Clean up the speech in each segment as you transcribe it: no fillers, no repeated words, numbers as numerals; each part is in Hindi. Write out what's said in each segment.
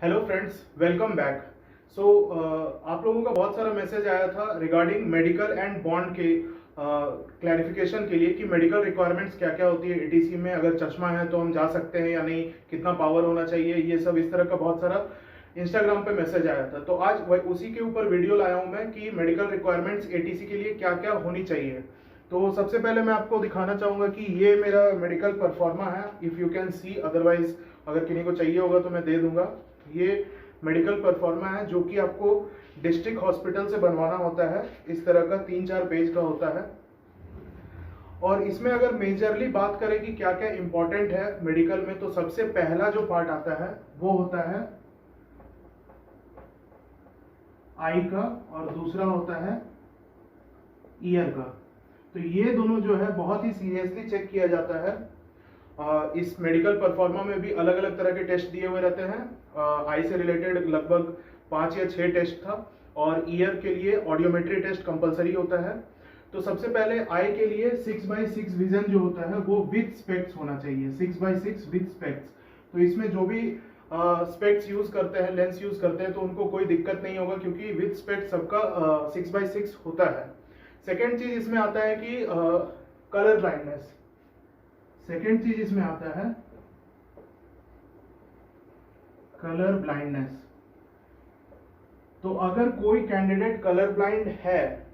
Hello friends, welcome back. So आप लोगों का बहुत सारा मैसेज आया था रिगार्डिंग मेडिकल एंड बॉन्ड के क्लैरिफिकेशन के लिए कि मेडिकल रिक्वायरमेंट्स क्या क्या होती है एटीसी में, अगर चश्मा है तो हम जा सकते हैं या नहीं, कितना पावर होना चाहिए, ये सब इस तरह का बहुत सारा इंस्टाग्राम पे मैसेज आया था। तो आज उसी के ऊपर वीडियो लाया हूं मैं कि मेडिकल रिक्वायरमेंट्स एटीसी के लिए क्या क्या होनी चाहिए। तो सबसे पहले मैं आपको दिखाना चाहूंगा कि ये मेरा मेडिकल परफॉर्मा है, if you can see, otherwise अगर किसी को चाहिए होगा तो मैं दे दूंगा। ये मेडिकल परफॉर्मा है जो कि आपको डिस्ट्रिक्ट हॉस्पिटल से बनवाना होता है। इस तरह का 3-4 पेज का होता है। और इसमें अगर मेजरली बात करें कि क्या क्या इंपॉर्टेंट है मेडिकल में, तो सबसे पहला जो पार्ट आता है वो होता है आई का और दूसरा होता है ईयर का। तो ये दोनों जो है बहुत ही सीरियसली चेक किया जाता है। इस मेडिकल परफॉर्मा में भी अलग अलग तरह के टेस्ट दिए हुए रहते हैं। आई से रिलेटेड लगभग 5 या 6 टेस्ट था, और ईयर के लिए ऑडियोमेट्री टेस्ट कंपलसरी होता है। तो सबसे पहले आई के लिए 6x6 विजन जो होता है वो विद स्पेक्स होना चाहिए, 6x6 विद स्पेक्स। तो इसमें जो भी स्पेक्स यूज करते हैं, लेंस यूज करते हैं, तो उनको कोई दिक्कत नहीं होगा क्योंकि विद स्पेक्स सबका 6x6 होता है। सेकेंड चीज इसमें आता है कि कलर ब्लाइंडनेस। सेकेंड चीज इसमें आता है कलर ब्लाइंडनेस। तो अगर कोई कैंडिडेट कलर ब्लाइंड है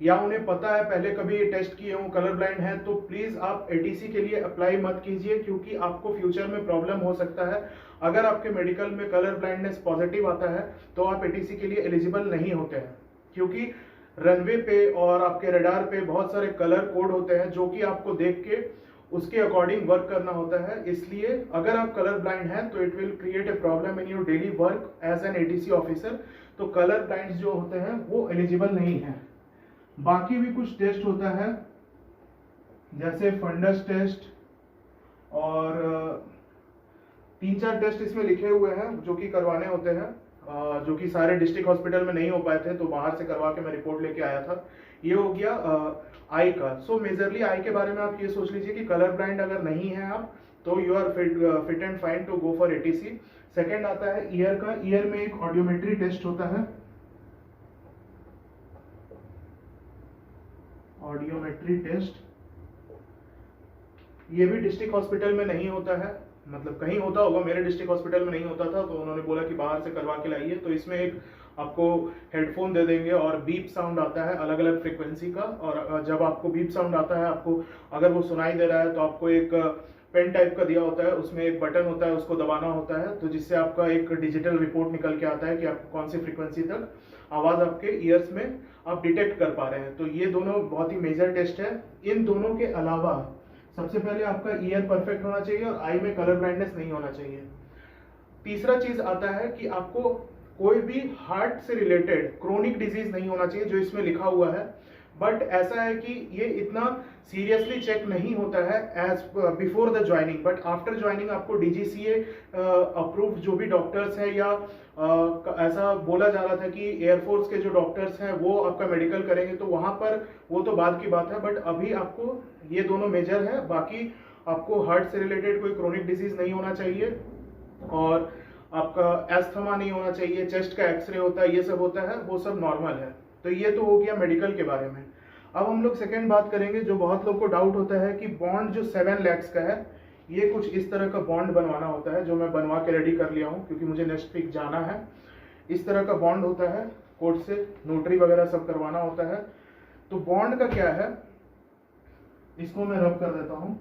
या उन्हें पता है, पहले कभी ये टेस्ट किए हो, कलर ब्लाइंड है, तो प्लीज आप एटीसी के लिए अप्लाई मत कीजिए क्योंकि आपको फ्यूचर में प्रॉब्लम हो सकता है। अगर आपके मेडिकल में कलर ब्लाइंडनेस पॉजिटिव आता है तो आप एटीसी के लिए एलिजिबल नहीं होते हैं, क्योंकि रनवे पे और आपके रडार पे बहुत सारे कलर कोड होते हैं जो कि आपको देख के उसके अकॉर्डिंग वर्क करना होता है। इसलिए अगर आप कलर ब्लाइंड हैं तो it will create a problem in your daily work as an ATC officer. तो कलर ब्लाइंड जो होते हैं वो एलिजिबल नहीं है। बाकी भी कुछ टेस्ट होता है जैसे फंडस टेस्ट, और 3-4 टेस्ट इसमें लिखे हुए हैं जो कि करवाने होते हैं, जो कि सारे डिस्ट्रिक्ट हॉस्पिटल में नहीं हो पाए थे, तो बाहर से करवा के मैं रिपोर्ट लेके आया था। ये हो गया आई का। सो मेजरली आई के बारे में आप ये सोच लीजिए कि कलर ब्लाइंड अगर नहीं है आप, तो you are fit and fine to go for ATC. Second आता है ईयर का। ईयर में एक ऑडियोमेट्री टेस्ट होता है, ऑडियोमेट्री टेस्ट। ये भी डिस्ट्रिक्ट हॉस्पिटल में नहीं होता है, मतलब कहीं होता होगा, मेरे डिस्ट्रिक्ट हॉस्पिटल में नहीं होता था, तो उन्होंने बोला कि बाहर से करवा के लाइए। तो इसमें एक आपको हेडफोन दे देंगे और बीप साउंड आता है अलग अलग फ्रीक्वेंसी का, और जब आपको बीप साउंड आता है, आपको अगर वो सुनाई दे रहा है तो आपको एक पेन टाइप का दिया होता है, उसमें एक बटन होता है, उसको दबाना होता है, तो जिससे आपका एक डिजिटल रिपोर्ट निकल के आता है कि आपको कौन सी फ्रीक्वेंसी तक आवाज आपके ईयर्स में आप डिटेक्ट कर पा रहे हैं। तो ये दोनों बहुत ही मेजर टेस्ट है। इन दोनों के अलावा सबसे पहले आपका ईयर परफेक्ट होना चाहिए और आई में कलर ब्लाइंडनेस नहीं होना चाहिए। तीसरा चीज आता है कि आपको कोई भी हार्ट से रिलेटेड क्रोनिक डिजीज नहीं होना चाहिए, जो इसमें लिखा हुआ है। बट ऐसा है कि ये इतना सीरियसली चेक नहीं होता है as before the joining, but after joining आपको डीजीसीए अप्रूव्ड जो भी डॉक्टर्स हैं, या ऐसा बोला जा रहा था कि एयरफोर्स के जो डॉक्टर्स हैं वो आपका मेडिकल करेंगे, तो वहां पर वो तो बाद की बात है। बट अभी आपको ये दोनों मेजर है। बाकी आपको हार्ट से रिलेटेड कोई क्रोनिक डिजीज नहीं होना चाहिए, और आपका एस्थमा नहीं होना चाहिए, चेस्ट का एक्सरे होता है, ये सब होता है, वो सब नॉर्मल है। तो ये तो हो गया मेडिकल के बारे में। अब हम लोग सेकंड बात करेंगे, जो बहुत लोग को डाउट होता है कि बॉन्ड जो 7 lakhs का है, ये कुछ इस तरह का बॉन्ड बनवाना होता है, जो मैं बनवा के रेडी कर लिया हूँ क्योंकि मुझे नेक्स्ट वीक जाना है। इस तरह का बॉन्ड होता है, कोर्ट से नोटरी वगैरह सब करवाना होता है। तो बॉन्ड का क्या है, इसको मैं रब कर देता हूँ।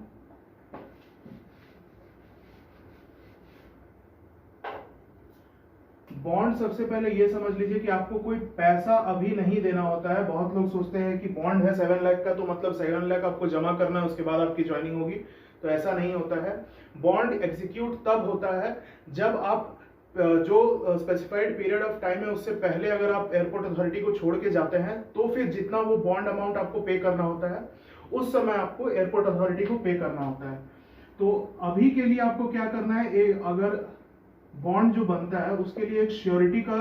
बॉन्ड सबसे पहले ये समझ लीजिए कि आपको कोई पैसा अभी नहीं देना होता है। बहुत लोग सोचते हैं कि बॉन्ड है 7 लाख का, तो मतलब 7 लाख आपको जमा करना है, उसके बाद आपकी ज्वाइनिंग होगी। तो ऐसा नहीं होता है। बॉन्ड एग्जीक्यूट तब होता है जब आप जो स्पेसिफाइड पीरियड ऑफ टाइम है उससे पहले अगर आप एयरपोर्ट अथॉरिटी को छोड़ के जाते हैं, तो फिर जितना वो बॉन्ड अमाउंट आपको पे करना होता है, उस समय आपको एयरपोर्ट अथॉरिटी को पे करना होता है। तो अभी के लिए आपको क्या करना है, अगर बॉन्ड जो बनता है उसके लिए एक श्योरिटी का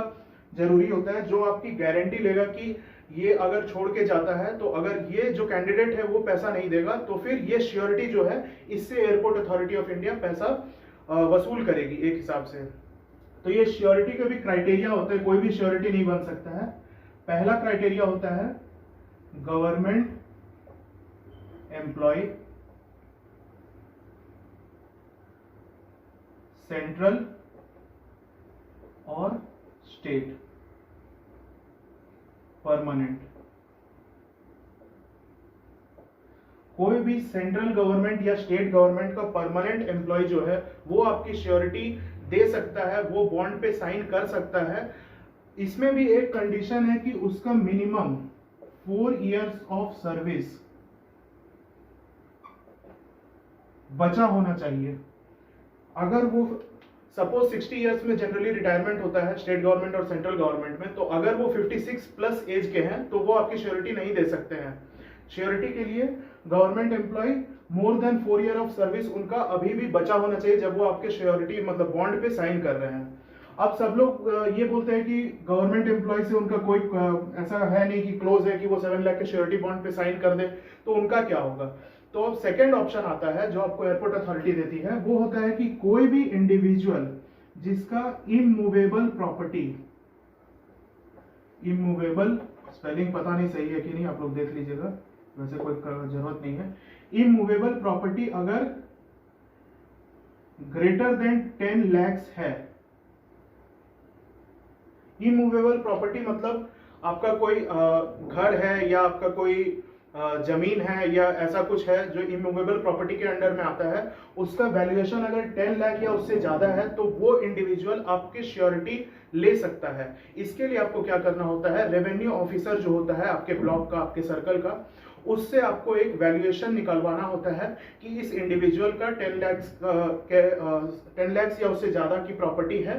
जरूरी होता है, जो आपकी गारंटी लेगा कि ये अगर छोड़ के जाता है, तो अगर ये जो कैंडिडेट है वो पैसा नहीं देगा, तो फिर ये श्योरिटी जो है, इससे एयरपोर्ट अथॉरिटी ऑफ इंडिया पैसा वसूल करेगी एक हिसाब से। तो ये श्योरिटी के भी क्राइटेरिया होते हैं, कोई भी श्योरिटी नहीं बन सकता है। पहला क्राइटेरिया होता है गवर्नमेंट एम्प्लॉय, सेंट्रल और स्टेट, परमानेंट। कोई भी सेंट्रल गवर्नमेंट या स्टेट गवर्नमेंट का परमानेंट एम्प्लॉय जो है वो आपकी श्योरिटी दे सकता है, वो बॉन्ड पे साइन कर सकता है। इसमें भी एक कंडीशन है कि उसका मिनिमम 4 इयर्स ऑफ सर्विस बचा होना चाहिए। अगर वो सपोज 60 इयर्स में जनरली रिटायरमेंट होता है स्टेट गवर्नमेंट और सेंट्रल गवर्नमेंट में, तो अगर वो 56 प्लस एज के हैं तो वो आपकी श्योरिटी नहीं दे सकते हैं। श्योरिटी के लिए government employ more than 4 year of service उनका अभी भी बचा होना चाहिए जब वो आपके श्योरिटी मतलब बॉन्ड पे साइन कर रहे हैं। अब सब लोग ये बोलते हैं कि गवर्नमेंट एम्प्लॉय से उनका कोई ऐसा है नहीं कि क्लोज है कि वो 7 लाख के श्योरिटी बॉन्ड पे साइन कर दे, तो उनका क्या होगा। तो अब सेकेंड ऑप्शन आता है जो आपको एयरपोर्ट अथॉरिटी देती है, वो होता है कि कोई भी इंडिविजुअल जिसका इमूवेबल प्रॉपर्टी, इमूवेबल स्पेलिंग पता नहीं सही है कि नहीं, आप लोग देख लीजिएगा, वैसे कोई जरूरत नहीं है। इमूवेबल प्रॉपर्टी अगर ग्रेटर देन 10 lakhs है, इमूवेबल प्रॉपर्टी मतलब आपका कोई घर है या आपका कोई जमीन है या ऐसा कुछ है जो इमूवेबल प्रॉपर्टी के अंडर में आता है, उसका वैल्यूएशन अगर 10 लाख या उससे ज्यादा है तो वो इंडिविजुअल आपकी श्योरिटी ले सकता है। इसके लिए आपको क्या करना होता है, रेवेन्यू ऑफिसर जो होता है आपके ब्लॉक का, आपके सर्कल का, उससे आपको एक वैल्यूएशन निकलवाना होता है कि इस इंडिविजुअल का 10 लाख या उससे ज्यादा की प्रॉपर्टी है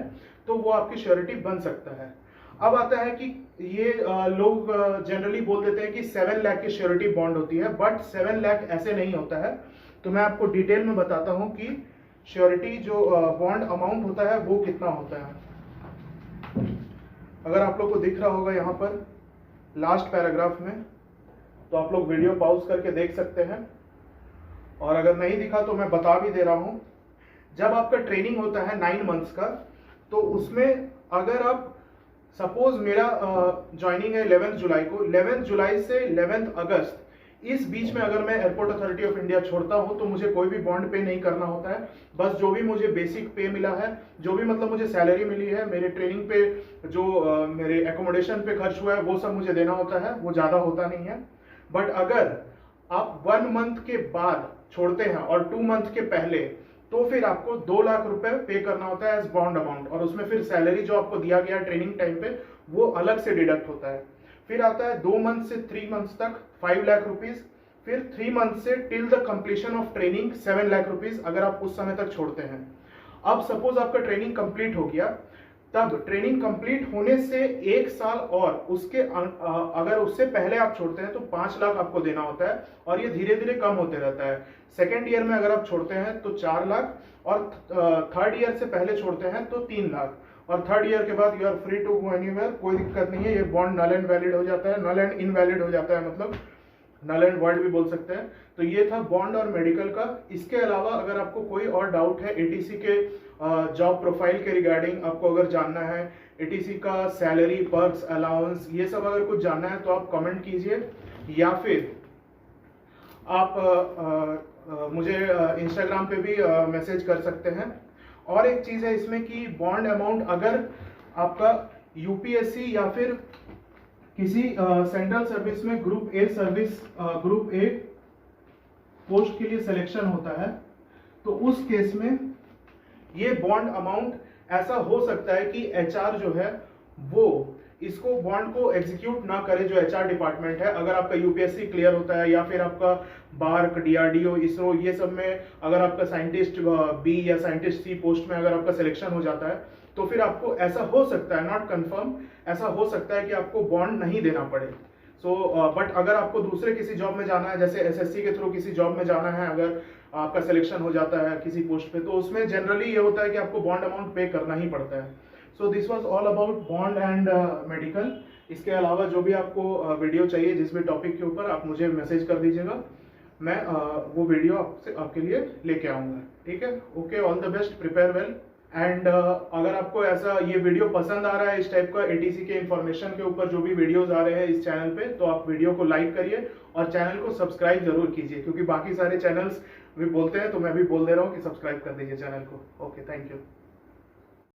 तो वो आपकी श्योरिटी बन सकता है। अब आता है कि ये लोग जनरली बोल देते हैं कि 7 लाख की श्योरिटी बॉन्ड होती है, बट 7 लाख ऐसे नहीं होता है। तो मैं आपको डिटेल में बताता हूं कि श्योरिटी जो बॉन्ड अमाउंट होता है वो कितना होता है। अगर आप लोग को दिख रहा होगा यहाँ पर लास्ट पैराग्राफ में, तो आप लोग वीडियो पॉज करके देख सकते हैं, और अगर नहीं दिखा तो मैं बता भी दे रहा हूं। जब आपका ट्रेनिंग होता है 9 मंथ्स का, तो उसमें अगर आप सपोज मेरा ज्वाइनिंग है 11 जुलाई को, 11 जुलाई से 11 अगस्त इस बीच में अगर मैं एयरपोर्ट अथॉरिटी ऑफ इंडिया छोड़ता हूं तो मुझे कोई भी बॉन्ड पे नहीं करना होता है। बस जो भी मुझे बेसिक पे मिला है, जो भी मतलब मुझे सैलरी मिली है, मेरे ट्रेनिंग पे जो मेरे एकोमोडेशन पे खर्च हुआ है वो सब मुझे देना होता है, वो ज्यादा होता नहीं है। बट अगर आप 1 मंथ के बाद छोड़ते हैं और 2 मंथ के पहले, तो फिर आपको 2 लाख रुपए पे करना होता है एज बॉन्ड अमाउंट, और उसमें फिर सैलरी जो आपको दिया गया ट्रेनिंग टाइम पे वो अलग से डिडक्ट होता है। फिर आता है 2 मंथ से 3 मंथ्स तक 5 लाख रुपीज, फिर 3 मंथ से till the completion of training 7 lakh rupees अगर आप उस समय तक छोड़ते हैं। अब सपोज आपका ट्रेनिंग कंप्लीट हो गया, तब ट्रेनिंग कंप्लीट होने से 1 साल और उसके अगर उससे पहले आप छोड़ते हैं तो 5 लाख आपको देना होता है, और ये धीरे धीरे कम होते रहता है। सेकेंड ईयर में अगर आप छोड़ते हैं तो 4 लाख, और थर्ड ईयर से पहले छोड़ते हैं तो 3 लाख, और थर्ड ईयर के बाद you are free to go anywhere, कोई दिक्कत नहीं है। ये बॉन्ड नल एंड वैलिड हो जाता है, नल एंड इनवैलिड हो जाता है, मतलब नल एंड वॉइड भी बोल सकते हैं। तो ये था बॉन्ड और मेडिकल का। इसके अलावा अगर आपको कोई और डाउट है एटीसी के जॉब प्रोफाइल के रिगार्डिंग, आपको अगर जानना है एटीसी का सैलरी, पर्क्स, अलाउंस, ये सब अगर कुछ जानना है तो आप कमेंट कीजिए, या फिर आप मुझे इंस्टाग्राम पे भी मैसेज कर सकते हैं। और एक चीज़ है इसमें कि बॉन्ड अमाउंट अगर आपका यूपीएससी या फिर किसी सेंट्रल सर्विस में ग्रुप ए पोस्ट के लिए सिलेक्शन होता है, तो उस केस में ये बॉन्ड अमाउंट ऐसा हो सकता है कि एचआर जो है वो इसको बॉन्ड को एग्जीक्यूट ना करे, जो एचआर डिपार्टमेंट है। अगर आपका यूपीएससी क्लियर होता है या फिर आपका बार्क, डीआरडीओ, इसरो, ये सब में अगर आपका साइंटिस्ट बी या साइंटिस्ट सी पोस्ट में अगर आपका सिलेक्शन हो जाता है, तो फिर आपको ऐसा हो सकता है, नॉट कंफर्म, ऐसा हो सकता है कि आपको बॉन्ड नहीं देना पड़े। बट अगर आपको दूसरे किसी जॉब में जाना है, जैसे एसएससी के थ्रू किसी जॉब में जाना है, अगर आपका सिलेक्शन हो जाता है किसी पोस्ट पे, तो उसमें जनरली ये होता है कि आपको बॉन्ड अमाउंट पे करना ही पड़ता है। So this was all about bond and medical. इसके अलावा जो भी आपको वीडियो चाहिए जिस भी टॉपिक के ऊपर, आप मुझे मैसेज कर दीजिएगा, मैं वो वीडियो आपके लिए लेके आऊँगा। ठीक है, okay, all the best, prepare well. And अगर आपको ऐसा ये वीडियो पसंद आ रहा है, इस टाइप का एटीसी के इंफॉर्मेशन के ऊपर जो भी वीडियोस आ रहे हैं इस चैनल पे, तो आप वीडियो को लाइक करिए और चैनल को सब्सक्राइब जरूर कीजिए, क्योंकि बाकी सारे चैनल्स भी बोलते हैं तो मैं भी बोल दे रहा हूँ कि सब्सक्राइब कर दीजिए चैनल को। Okay, thank you.